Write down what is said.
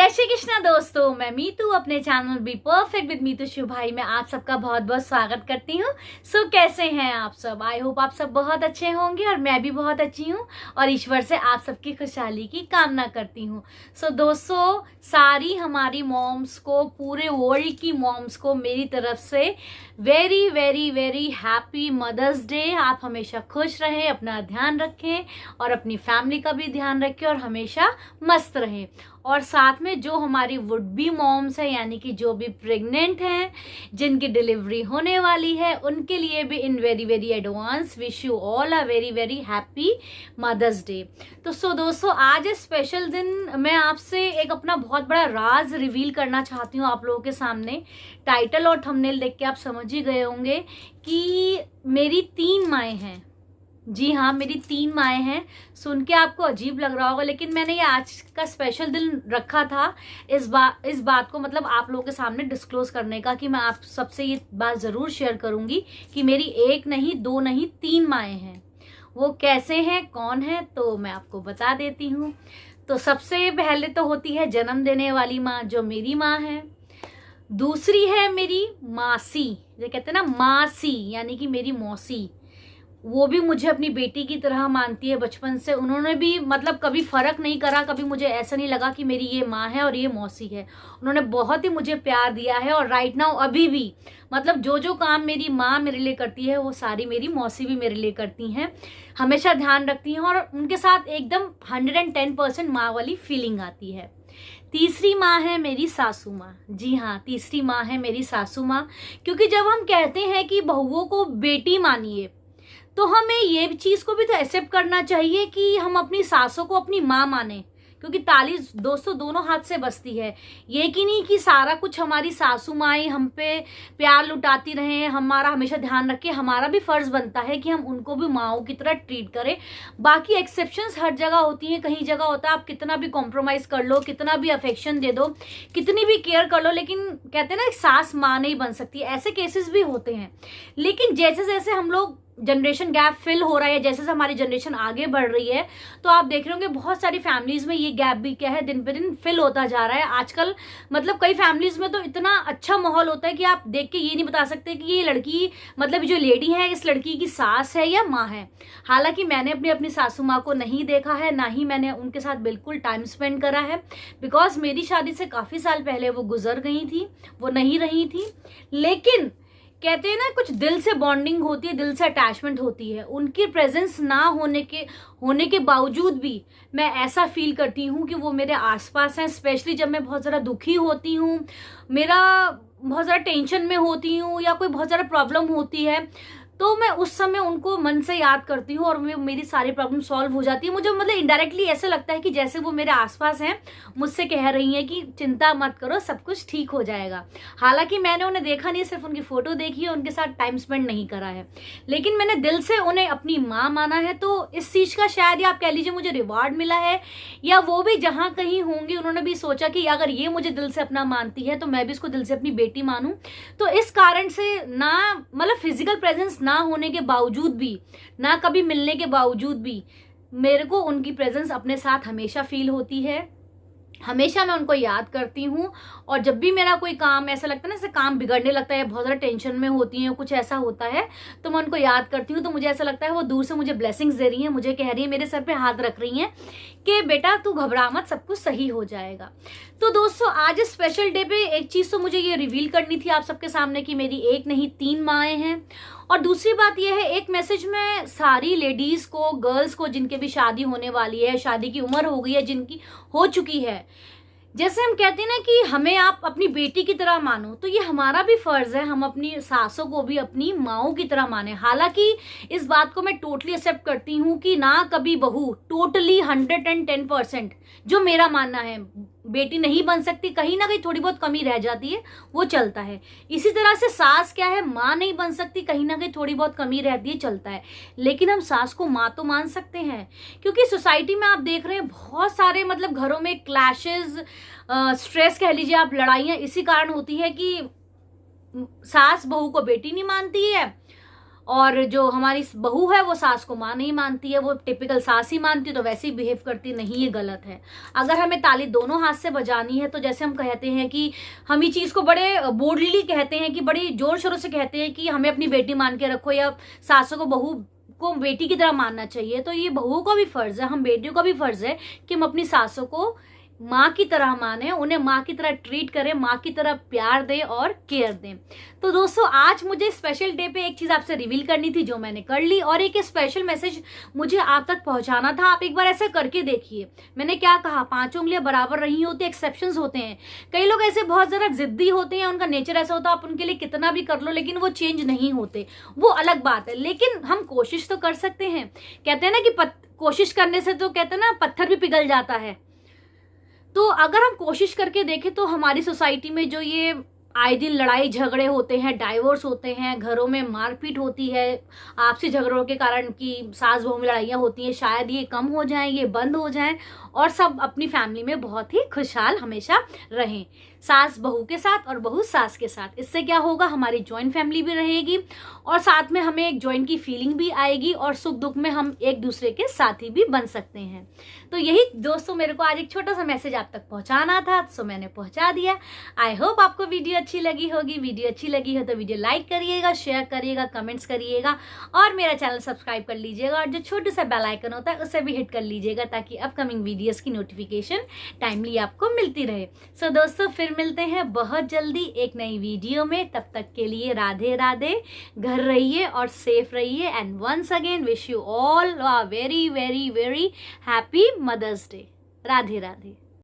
जय श्री कृष्णा दोस्तों, मैं मीतू अपने channel be perfect with Meetu Shiv भाई में आप सबका बहुत बहुत स्वागत करती हूँ। कैसे हैं आप सब? आई होप आप सब बहुत अच्छे होंगे और मैं भी बहुत अच्छी हूँ और ईश्वर से आप सबकी खुशहाली की कामना करती हूँ। दोस्तों, सारी हमारी मॉम्स को, पूरे वर्ल्ड की मॉम्स को मेरी तरफ से very very very happy mother's day. आप हमेशा खुश रहें, अपना ध्यान रखें और अपनी फैमिली का भी ध्यान रखें और हमेशा मस्त रहें। और साथ में जो हमारी वुड बी मॉम्स है, यानी कि जो भी प्रेग्नेंट हैं, जिनकी डिलीवरी होने वाली है, उनके लिए भी in very very advance wish you all a very very happy mother's day. दोस्तों, आज इस स्पेशल दिन मैं आपसे एक अपना बहुत बड़ा राज रिवील करना चाहती हूँ आप लोगों के सामने। टाइटल और थंबनेल देख के आप समझ ही गए होंगे कि मेरी 3 माएँ हैं। जी हाँ, मेरी 3 माएँ हैं। सुन के आपको अजीब लग रहा होगा, लेकिन मैंने ये आज का स्पेशल दिन रखा था इस बात को मतलब आप लोगों के सामने डिस्क्लोज करने का, कि मैं आप सबसे ये बात ज़रूर शेयर करूंगी कि मेरी 1 नहीं 2 नहीं 3 माएँ हैं। वो कैसे हैं, कौन है, तो मैं आपको बता देती हूँ। तो सबसे पहले तो होती है जन्म देने वाली माँ, जो मेरी माँ है। दूसरी है मेरी मासी, जो कहते हैं ना मासी, यानी कि मेरी मौसी। वो भी मुझे अपनी बेटी की तरह मानती है बचपन से। उन्होंने भी मतलब कभी फर्क नहीं करा, कभी मुझे ऐसा नहीं लगा कि मेरी ये माँ है और ये मौसी है। उन्होंने बहुत ही मुझे प्यार दिया है और राइट नाउ अभी भी मतलब जो जो काम मेरी माँ मेरे लिए करती है वो सारी मेरी मौसी भी मेरे लिए करती हैं, हमेशा ध्यान रखती हैं और उनके साथ एकदम 110% माँ वाली फीलिंग आती है। तीसरी माँ है मेरी सासू माँ। जी हाँ, तीसरी माँ है मेरी सासू माँ। क्योंकि जब हम कहते हैं कि बहुओं को बेटी मानिए, तो हमें ये चीज को भी तो एक्सेप्ट करना चाहिए कि हम अपनी सासों को अपनी माँ माने, क्योंकि ताली दोस्तों दोनों हाथ से बजती है। ये कि नहीं कि सारा कुछ हमारी सासू माएँ हम पे प्यार लुटाती रहें, हमारा हमेशा ध्यान रखें। हमारा भी फर्ज बनता है कि हम उनको भी माँओं की तरह ट्रीट करें। बाकी एक्सेप्शंस हर जगह होती हैं, कहीं जगह होता है आप कितना भी कॉम्प्रोमाइज कर लो, कितना भी अफेक्शन दे दो, कितनी भी केयर कर लो, लेकिन कहते हैं ना सास माँ नहीं बन सकती। ऐसे केसेस भी होते हैं। लेकिन जैसे जैसे हम लोग जनरेशन गैप फिल हो रहा है, जैसे जैसे हमारी जनरेशन आगे बढ़ रही है, तो आप देख रहे होंगे बहुत सारी फैमिलीज में ये गैप भी क्या है दिन पे दिन फिल होता जा रहा है। आजकल मतलब कई फैमिलीज में तो इतना अच्छा माहौल होता है कि आप देख के ये नहीं बता सकते कि ये लड़की मतलब जो लेडी है इस लड़की की सास है या माँ है। हालांकि मैंने अपनी सासू माँ को नहीं देखा है, ना ही मैंने उनके साथ बिल्कुल टाइम स्पेंड करा है, बिकॉज मेरी शादी से काफी साल पहले वो गुजर गई थी, वो नहीं रही थी। लेकिन कहते हैं ना कुछ दिल से बॉन्डिंग होती है, दिल से अटैचमेंट होती है। उनकी प्रेजेंस ना होने के बावजूद भी मैं ऐसा फील करती हूँ कि वो मेरे आसपास हैं। स्पेशली जब मैं बहुत ज़्यादा दुखी होती हूँ, मेरा बहुत ज़्यादा टेंशन में होती हूँ या कोई बहुत ज़्यादा प्रॉब्लम होती है, तो मैं उस समय उनको मन से याद करती हूँ और मेरी सारी प्रॉब्लम सॉल्व हो जाती है। मुझे मतलब इनडायरेक्टली ऐसा लगता है कि जैसे वो मेरे आसपास हैं, मुझसे कह रही हैं कि चिंता मत करो, सब कुछ ठीक हो जाएगा। हालांकि मैंने उन्हें देखा नहीं, सिर्फ उनकी फोटो देखी है, उनके साथ टाइम स्पेंड नहीं करा है, लेकिन मैंने दिल से उन्हें अपनी माँ माना है। तो इस चीज का शायद आप कह लीजिए मुझे रिवार्ड मिला है, या वो भी जहाँ कहीं होंगी उन्होंने भी सोचा कि अगर ये मुझे दिल से अपना मानती है तो मैं भी इसको दिल से अपनी बेटी मानूं। तो इस कारण से ना मतलब फिजिकल प्रेजेंस ना होने के बावजूद भी, ना कभी मिलने के बावजूद भी, मेरे को उनकी प्रेजेंस अपने साथ हमेशा फील होती है। हमेशा मैं उनको याद करती हूँ। और जब भी मेरा कोई काम ऐसा लगता है ना, जैसे काम बिगड़ने लगता है, बहुत ज़्यादा टेंशन में होती है, कुछ ऐसा होता है, तो मैं उनको याद करती हूँ। तो मुझे ऐसा लगता है वो दूर से मुझे ब्लेसिंग्स दे रही हैं, मुझे कह रही है, मेरे सर पे हाथ रख रही हैं कि बेटा तू घबरा मत, सब कुछ सही हो जाएगा। तो दोस्तों, आज इस स्पेशल डे पे एक चीज़ तो मुझे ये रिवील करनी थी आप सबके सामने कि मेरी 1 नहीं 3 माएँ हैं। और दूसरी बात यह है, एक मैसेज में सारी लेडीज को, गर्ल्स को, जिनके भी शादी होने वाली है, शादी की उम्र हो गई है, जिनकी हो चुकी है, जैसे हम कहते हैं ना कि हमें आप अपनी बेटी की तरह मानो, तो ये हमारा भी फर्ज है हम अपनी सासों को भी अपनी माओं की तरह माने। हालांकि इस बात को मैं टोटली एक्सेप्ट करती हूँ कि ना कभी बहू टोटली 110% जो मेरा मानना है बेटी नहीं बन सकती, कहीं ना कहीं थोड़ी बहुत कमी रह जाती है, वो चलता है। इसी तरह से सास क्या है, माँ नहीं बन सकती, कहीं ना कहीं थोड़ी बहुत कमी रहती है, चलता है। लेकिन हम सास को माँ तो मान सकते हैं, क्योंकि सोसाइटी में आप देख रहे हैं बहुत सारे मतलब घरों में क्लैशेस, स्ट्रेस कह लीजिए आप, लड़ाइयाँ इसी कारण होती है कि सास बहू को बेटी नहीं मानती है और जो हमारी बहू है वो सास को माँ नहीं मानती है, वो टिपिकल सास ही मानती है, तो वैसे ही बिहेव करती नहीं, ये गलत है। अगर हमें ताली दोनों हाथ से बजानी है तो जैसे हम कहते हैं कि हम ये चीज़ को बड़े बोल्डली कहते हैं कि बड़ी जोर शोरों से कहते हैं कि हमें अपनी बेटी मान के रखो या सासों को बहू को बेटी की तरह मानना चाहिए, तो ये बहुओं का भी फर्ज है, हम बेटियों का भी फर्ज है कि हम अपनी सासों को माँ की तरह माने, उन्हें माँ की तरह ट्रीट करें, माँ की तरह प्यार दें और केयर दें। तो दोस्तों आज मुझे स्पेशल डे पे एक चीज़ आपसे रिवील करनी थी जो मैंने कर ली, और एक स्पेशल मैसेज मुझे आप तक पहुंचाना था। आप एक बार ऐसा करके देखिए। मैंने क्या कहा, 5 उंगलियां बराबर नहीं होती, एक्सेप्शंस होते हैं। कई लोग ऐसे बहुत ज़्यादा जिद्दी होते हैं, उनका नेचर ऐसा होता है, आप उनके लिए कितना भी कर लो लेकिन वो चेंज नहीं होते, वो अलग बात है। लेकिन हम कोशिश तो कर सकते हैं। कहते हैं ना कि कोशिश करने से तो कहते हैं ना पत्थर भी पिघल जाता है। तो अगर हम कोशिश करके देखें तो हमारी सोसाइटी में जो ये आए दिन लड़ाई झगड़े होते हैं, डाइवोर्स होते हैं, घरों में मारपीट होती है, आपसी झगड़ों के कारण की सास बहू में लड़ाइयाँ होती हैं, शायद ये कम हो जाएं, ये बंद हो जाएं और सब अपनी फैमिली में बहुत ही खुशहाल हमेशा रहें, सास बहू के साथ और बहू सास के साथ। इससे क्या होगा, हमारी जॉइंट फैमिली भी रहेगी और साथ में हमें एक जॉइंट की फीलिंग भी आएगी और सुख दुख में हम एक दूसरे के साथी भी बन सकते हैं। तो यही दोस्तों मेरे को आज एक छोटा सा मैसेज आप तक पहुंचाना था, सो मैंने पहुंचा दिया। आई होप आपको वीडियो अच्छी लगी होगी। वीडियो अच्छी लगी हो तो वीडियो लाइक करिएगा, शेयर करिएगा, कमेंट्स करिएगा और मेरा चैनल सब्सक्राइब कर लीजिएगा और जो छोटा सा बेल आइकन होता है उसे भी हिट कर लीजिएगा ताकि अपकमिंग वीडियोस की नोटिफिकेशन टाइमली आपको मिलती रहे। सो दोस्तों फिर मिलते हैं बहुत जल्दी एक नई वीडियो में। तब तक के लिए राधे राधे, घर रहिए और सेफ रहिए and once again wish you all a very very very happy mother's day. Radhe Radhe.